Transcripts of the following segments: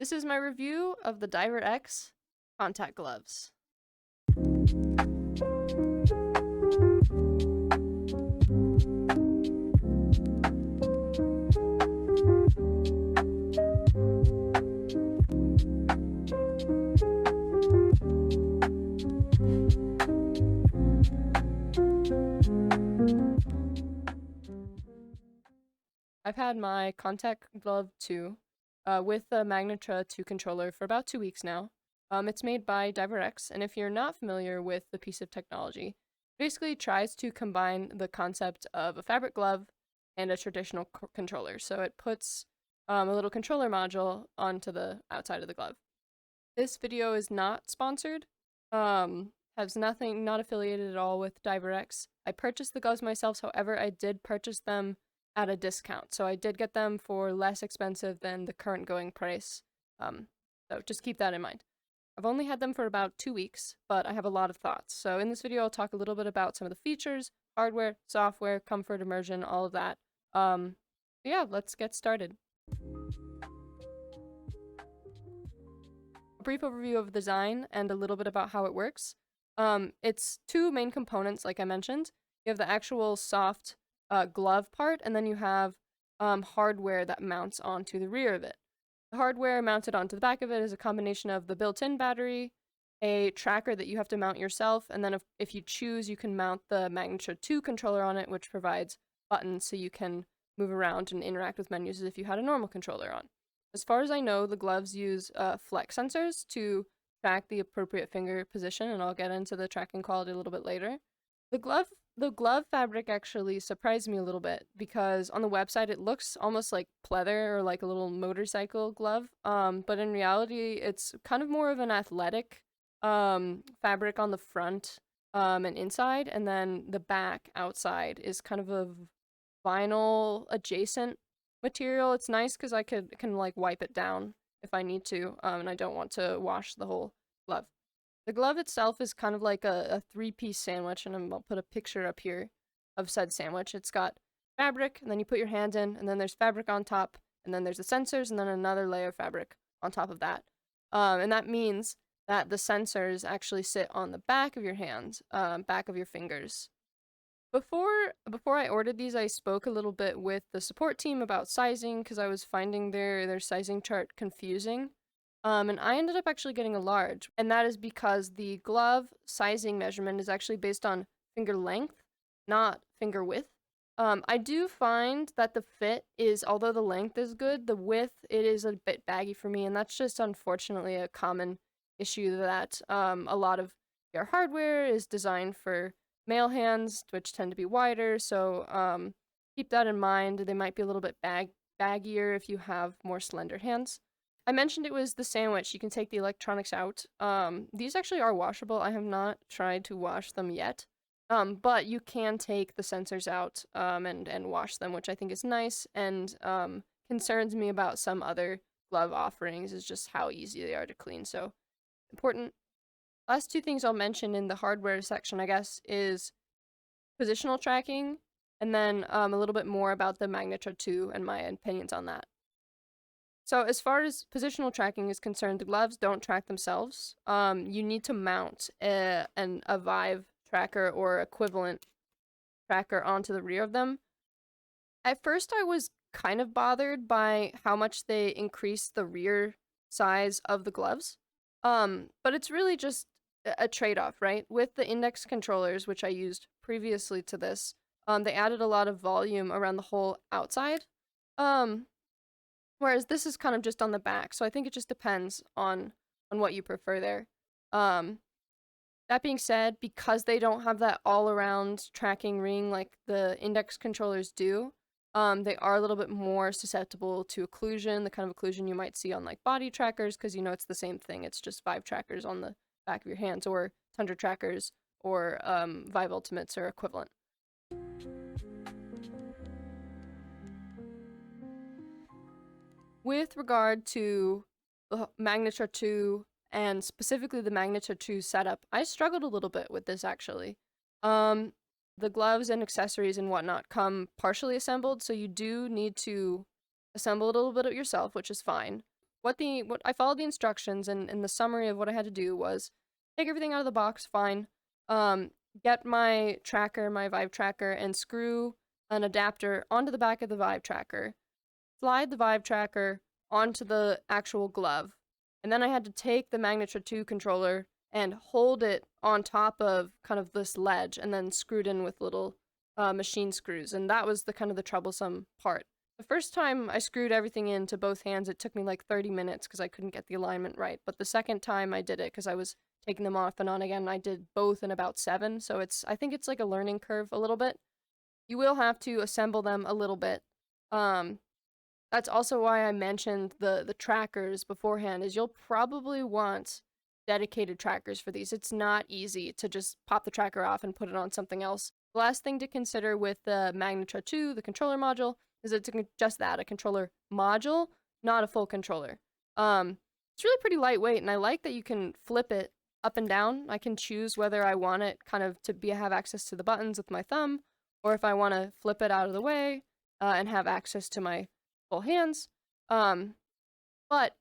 This is my review of the DiverX contact gloves. I've had my contact glove 2 with the Magnetra 2 controller for about 2 weeks now. It's made by DiverX, and if you're not familiar with the piece of technology, it basically tries to combine the concept of a fabric glove and a traditional controller. So it puts a little controller module onto the outside of the glove. This video is not sponsored, has nothing, not affiliated at all with DiverX. I purchased the gloves myself, however, I did purchase them at a discount, so I did get them for less expensive than the current going price, so just keep that in mind. I've only had them for about 2 weeks, but I have a lot of thoughts. So in this video, I'll talk a little bit about some of the features, hardware, software, comfort, immersion, all of that. Yeah, let's get started. A brief overview of the design and a little bit about how it works. It's two main components, like I mentioned. You have the actual soft glove part, and then you have hardware that mounts onto the rear of it. The hardware mounted onto the back of it is a combination of the built-in battery, a tracker that you have to mount yourself, and then if you choose, you can mount the Magnetra 2 controller on it, which provides buttons so you can move around and interact with menus as if you had a normal controller on. As far as I know, the gloves use flex sensors to track the appropriate finger position, and I'll get into the tracking quality a little bit later. The glove fabric actually surprised me a little bit because on the website it looks almost like pleather or like a little motorcycle glove, but in reality it's kind of more of an athletic fabric on the front and inside, and then the back outside is kind of a vinyl adjacent material. It's nice because I can like wipe it down if I need to, and I don't want to wash the whole glove. The glove itself is kind of like a three-piece sandwich, and I'll put a picture up here of said sandwich. It's got fabric, and then you put your hand in, and then there's fabric on top, and then there's the sensors, and then another layer of fabric on top of that. And that means that the sensors actually sit on the back of your hands, back of your fingers. Before I ordered these, I spoke a little bit with the support team about sizing because I was finding their sizing chart confusing. And I ended up actually getting a large, and that is because the glove sizing measurement is actually based on finger length, not finger width. I do find that the fit is, although the length is good, the width, it is a bit baggy for me, and that's just unfortunately a common issue that a lot of your hardware is designed for male hands, which tend to be wider, so keep that in mind. They might be a little bit baggier if you have more slender hands. I mentioned it was the sandwich. You can take the electronics out. These actually are washable. I have not tried to wash them yet. But you can take the sensors out and wash them, which I think is nice, and concerns me about some other glove offerings is just how easy they are to clean. So important. Last two things I'll mention in the hardware section, I guess, is positional tracking, and then a little bit more about the Magnetra 2 and my opinions on that. So as far as positional tracking is concerned, the gloves don't track themselves. You need to mount a Vive tracker or equivalent tracker onto the rear of them. At first I was kind of bothered by how much they increased the rear size of the gloves. But it's really just a trade-off, right? With the index controllers, which I used previously to this, they added a lot of volume around the whole outside. Whereas this is kind of just on the back, so I think it just depends on what you prefer there. That being said, because they don't have that all-around tracking ring like the index controllers do, they are a little bit more susceptible to occlusion, the kind of occlusion you might see on like body trackers, because you know it's the same thing. It's just Vive trackers on the back of your hands, or Tundra trackers, or Vive Ultimates or equivalent. With regard to the Magnetra 2 and specifically the Magnetra 2 setup, I struggled a little bit with this actually. The gloves and accessories and whatnot come partially assembled, so you do need to assemble it a little bit yourself, which is fine. what I followed the instructions, and the summary of what I had to do was take everything out of the box, fine. Get my tracker, my Vive tracker, and screw an adapter onto the back of the Vive tracker. Slide the Vive tracker onto the actual glove. And then I had to take the Magnetra 2 controller and hold it on top of kind of this ledge and then screwed in with little machine screws. And that was the kind of the troublesome part. The first time I screwed everything into both hands, it took me like 30 minutes because I couldn't get the alignment right. But the second time I did it, because I was taking them off and on again, I did both in about 7. So I think it's like a learning curve a little bit. You will have to assemble them a little bit. That's also why I mentioned the trackers beforehand, is you'll probably want dedicated trackers for these. It's not easy to just pop the tracker off and put it on something else. The last thing to consider with the Magnetra 2, the controller module, is it's just that, a controller module, not a full controller. It's really pretty lightweight, and I like that you can flip it up and down. I can choose whether I want it kind of to have access to the buttons with my thumb, or if I want to flip it out of the way and have access to my full hands. But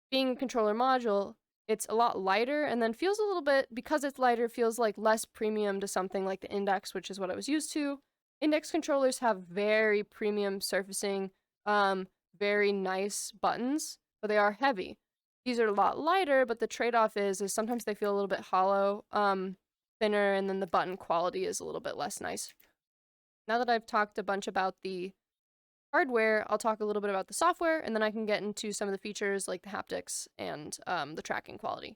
being a controller module, it's a lot lighter, and then feels a little bit, because it's lighter, feels like less premium to something like the Index, which is what I was used to. Index controllers have very premium surfacing, very nice buttons, but they are heavy. These are a lot lighter, but the trade-off is sometimes they feel a little bit hollow, thinner, and then the button quality is a little bit less nice. Now that I've talked a bunch about the hardware, I'll talk a little bit about the software, and then I can get into some of the features like the haptics and the tracking quality.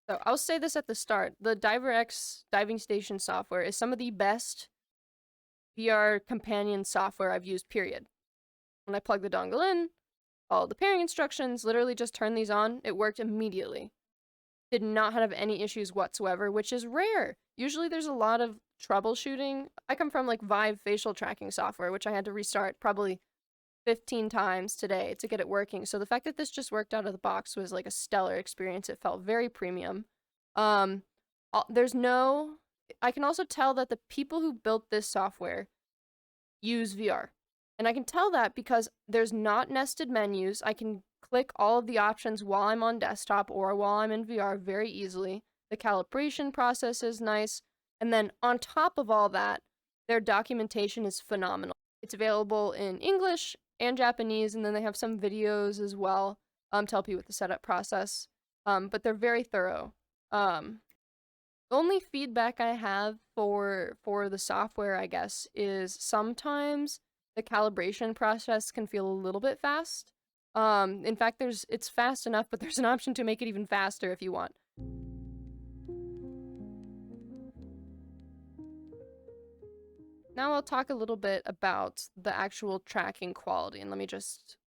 So I'll say this at the start. The DiverX diving station software is some of the best VR companion software I've used, period. When I plug the dongle in, followed the pairing instructions, literally just turned these on, it worked immediately. Did not have any issues whatsoever, which is rare. Usually there's a lot of troubleshooting. I come from like Vive facial tracking software, which I had to restart probably 15 times today to get it working. So the fact that this just worked out of the box was like a stellar experience. It felt very premium. I can also tell that the people who built this software use VR. And I can tell that because there's not nested menus. I can click all of the options while I'm on desktop or while I'm in VR very easily. The calibration process is nice. And then on top of all that, their documentation is phenomenal. It's available in English and Japanese, and then they have some videos as well to help you with the setup process. But they're very thorough. The only feedback I have for the software, I guess, is sometimes the calibration process can feel a little bit fast. In fact, it's fast enough, but there's an option to make it even faster if you want. Now I'll talk a little bit about the actual tracking quality, and let me just...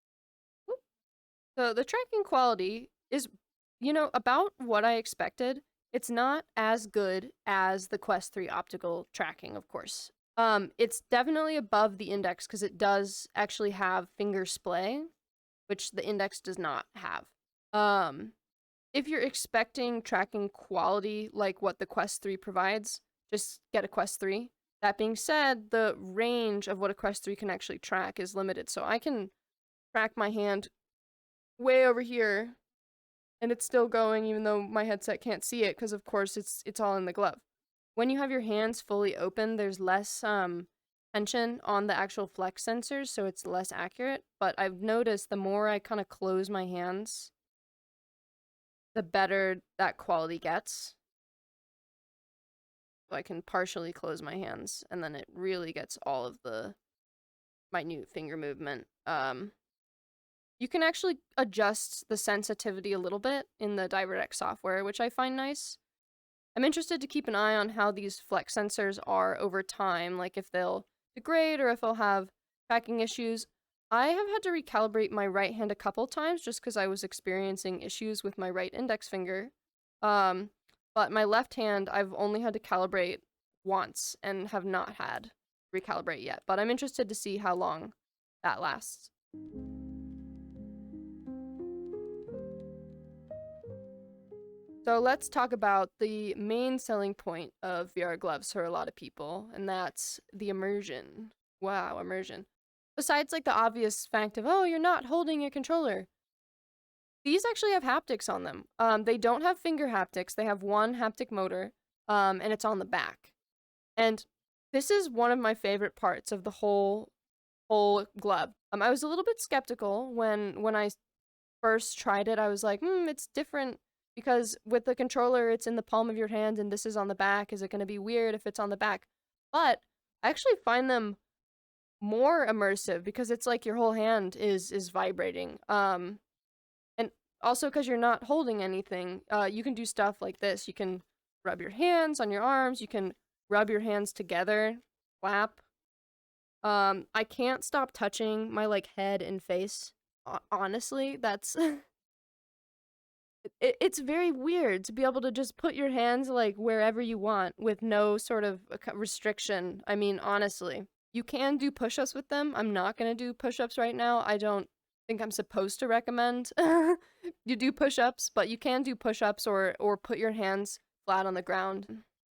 So the tracking quality is, about what I expected. It's not as good as the Quest 3 optical tracking, of course. It's definitely above the Index because it does actually have finger splay, which the Index does not have. If you're expecting tracking quality like what the Quest 3 provides, just get a Quest 3. That being said, the range of what a Quest 3 can actually track is limited, so I can track my hand way over here, and it's still going even though my headset can't see it, because of course it's all in the glove. When you have your hands fully open, there's less tension on the actual flex sensors, so it's less accurate, but I've noticed the more I kind of close my hands, the better that quality gets. So I can partially close my hands, and then it really gets all of the minute finger movement. You can actually adjust the sensitivity a little bit in the DiverX software, which I find nice. I'm interested to keep an eye on how these flex sensors are over time, like if they'll degrade or if they'll have tracking issues. I have had to recalibrate my right hand a couple times just because I was experiencing issues with my right index finger. But my left hand, I've only had to calibrate once and have not had to recalibrate yet. But I'm interested to see how long that lasts. So let's talk about the main selling point of VR gloves for a lot of people, and that's the immersion. Wow, immersion. Besides, like, the obvious fact of, oh, you're not holding a controller. These actually have haptics on them. They don't have finger haptics. They have one haptic motor, and it's on the back. And this is one of my favorite parts of the whole glove. I was a little bit skeptical when I first tried it. I was like, it's different because with the controller, it's in the palm of your hand and this is on the back. Is it going to be weird if it's on the back? But I actually find them more immersive because it's like your whole hand is vibrating. And also because you're not holding anything, you can do stuff like this. You can rub your hands on your arms. You can rub your hands together, clap. I can't stop touching my like head and face. Honestly, that's it's very weird to be able to just put your hands like wherever you want with no sort of restriction. I mean, honestly, you can do push-ups with them. I'm not gonna do push-ups right now. I don't think I'm supposed to recommend you do push-ups, but you can do push-ups or put your hands flat on the ground.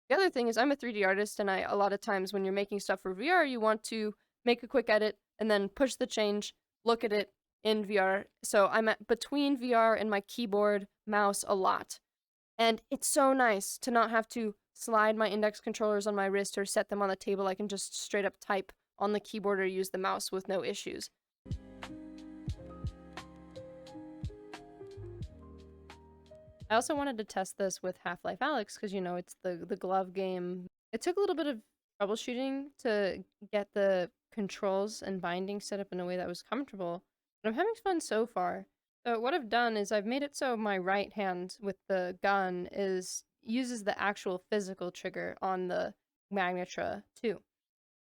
The other thing is I'm a 3D artist, and a lot of times when you're making stuff for VR, you want to make a quick edit and then push the change, look at it in VR. So I'm between VR and my keyboard mouse a lot. And it's so nice to not have to slide my index controllers on my wrist or set them on the table. I can just straight up type on the keyboard or use the mouse with no issues. I also wanted to test this with Half-Life Alyx because, you know, it's the glove game. It took a little bit of troubleshooting to get the controls and binding set up in a way that was comfortable, but I'm having fun so far. So what I've done is I've made it so my right hand with the gun uses the actual physical trigger on the magnetra too.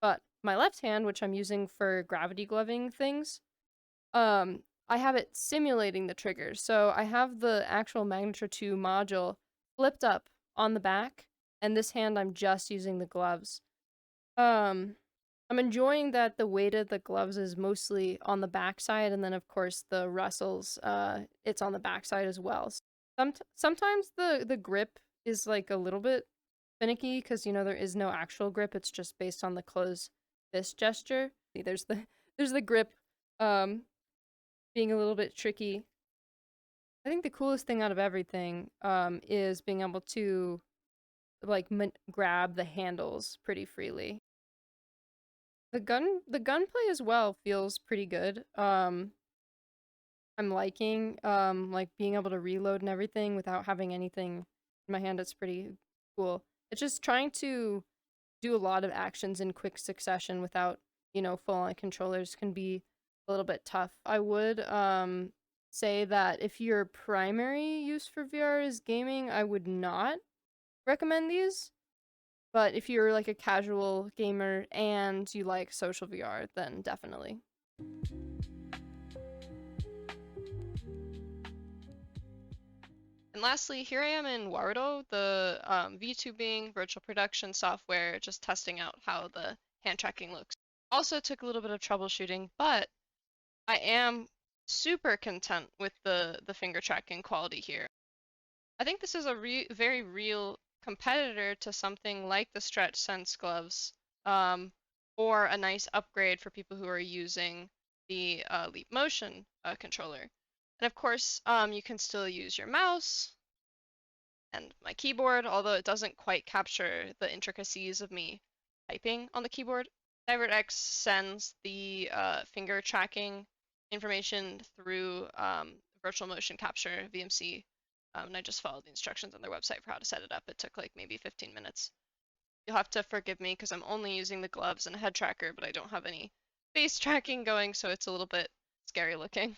But my left hand, which I'm using for gravity gloving things, I have it simulating the trigger. So I have the actual Magnetra 2 module flipped up on the back, and this hand I'm just using the gloves. I'm enjoying that the weight of the gloves is mostly on the backside, and then of course the Russells, it's on the backside as well. Sometimes the grip is like a little bit finicky because, you know, there is no actual grip. It's just based on the close fist gesture. There's the grip being a little bit tricky. I think the coolest thing out of everything is being able to like grab the handles pretty freely. The gunplay as well feels pretty good. I'm liking like being able to reload and everything without having anything in my hand. It's pretty cool. It's just trying to do a lot of actions in quick succession without, you know, full-on controllers can be a little bit tough. I would say that if your primary use for VR is gaming, I would not recommend these. But if you're like a casual gamer and you like social VR, then definitely. And lastly, here I am in Warudo, the Vtubing virtual production software, just testing out how the hand tracking looks. Also took a little bit of troubleshooting, but I am super content with the finger tracking quality here. I think this is a very real competitor to something like the Stretch Sense gloves, or a nice upgrade for people who are using the Leap Motion controller. And of course, you can still use your mouse and my keyboard, although it doesn't quite capture the intricacies of me typing on the keyboard. DiverX sends the finger tracking information through virtual motion capture VMC, and I just followed the instructions on their website for how to set it up. It took like maybe 15 minutes. You'll have to forgive me because I'm only using the gloves and a head tracker, but I don't have any face tracking going, so it's a little bit scary looking.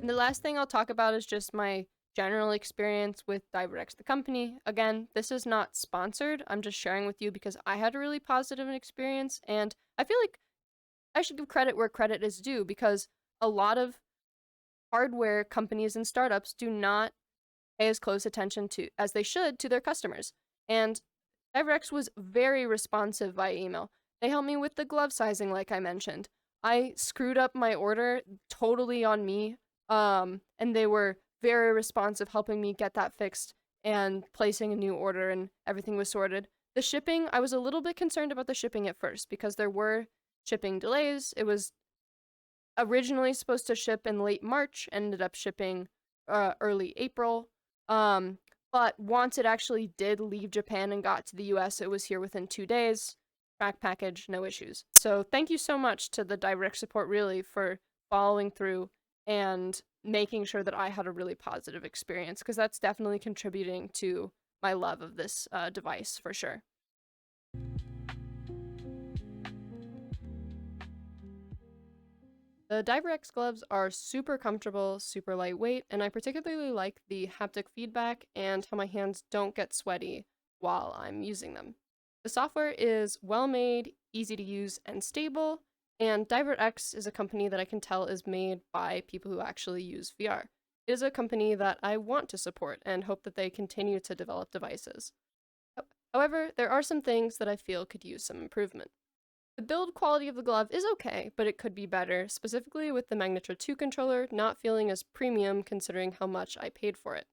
And the last thing I'll talk about is just my general experience with DiverX, the company. Again, this is not sponsored. I'm just sharing with you because I had a really positive experience, and I feel like I should give credit where credit is due because a lot of hardware companies and startups do not pay as close attention to as they should to their customers. And DiverX was very responsive via email. They helped me with the glove sizing, like I mentioned. I screwed up my order totally on me, and they were very responsive, helping me get that fixed and placing a new order and everything was sorted. The shipping, I was a little bit concerned about the shipping at first because there were shipping delays. It was originally supposed to ship in late March, ended up shipping early April. But once it actually did leave Japan and got to the US, it was here within 2 days. Track package, no issues. So thank you so much to the DiverX support really for following through and making sure that I had a really positive experience, because that's definitely contributing to my love of this device for sure. The DiverX gloves are super comfortable, super lightweight, and I particularly like the haptic feedback and how my hands don't get sweaty while I'm using them. The software is well made, easy to use, and stable, and DiverX is a company that I can tell is made by people who actually use VR. It is a company that I want to support and hope that they continue to develop devices. However, there are some things that I feel could use some improvement. The build quality of the glove is okay, but it could be better, specifically with the Magnetra 2 controller not feeling as premium considering how much I paid for it.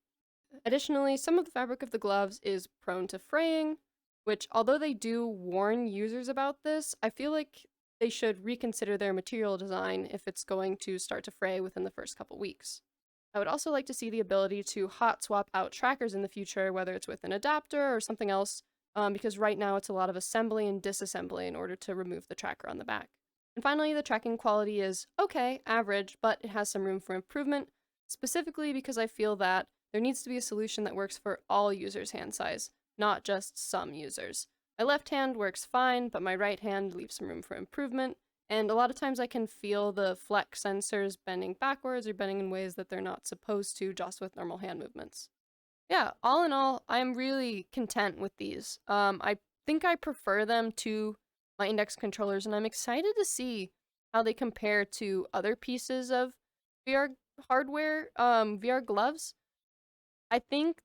Additionally, some of the fabric of the gloves is prone to fraying, which, although they do warn users about this, I feel like they should reconsider their material design if it's going to start to fray within the first couple weeks. I would also like to see the ability to hot swap out trackers in the future, whether it's with an adapter or something else, because right now it's a lot of assembly and disassembly in order to remove the tracker on the back. And finally, the tracking quality is okay, average, but it has some room for improvement, specifically because I feel that there needs to be a solution that works for all users' hand size, not just some users. My left hand works fine, but my right hand leaves some room for improvement, and a lot of times I can feel the flex sensors bending backwards or bending in ways that they're not supposed to just with normal hand movements. Yeah, all in all, I'm really content with these. I think I prefer them to my index controllers, and I'm excited to see how they compare to other pieces of VR hardware, VR gloves. I think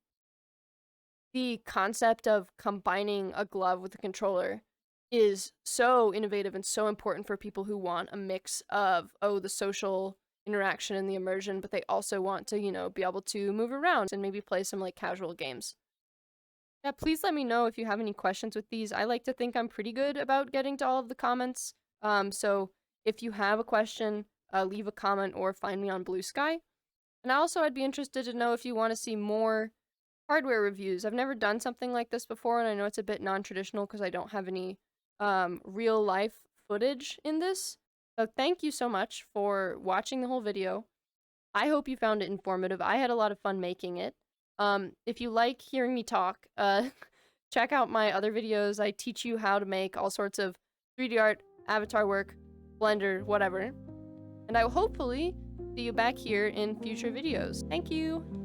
the concept of combining a glove with a controller is so innovative and so important for people who want a mix of, the social interaction and the immersion, but they also want to, be able to move around and maybe play some like casual games. Yeah, please let me know if you have any questions with these. I like to think I'm pretty good about getting to all of the comments. So if you have a question, leave a comment or find me on Blue Sky. And also I'd be interested to know if you want to see more hardware reviews. I've never done something like this before, and I know it's a bit non-traditional because I don't have any real life footage in this. So thank you so much for watching the whole video. I hope you found it informative. I had a lot of fun making it. If you like hearing me talk, check out my other videos. I teach you how to make all sorts of 3D art, avatar work, Blender, whatever. And I will hopefully see you back here in future videos. Thank you!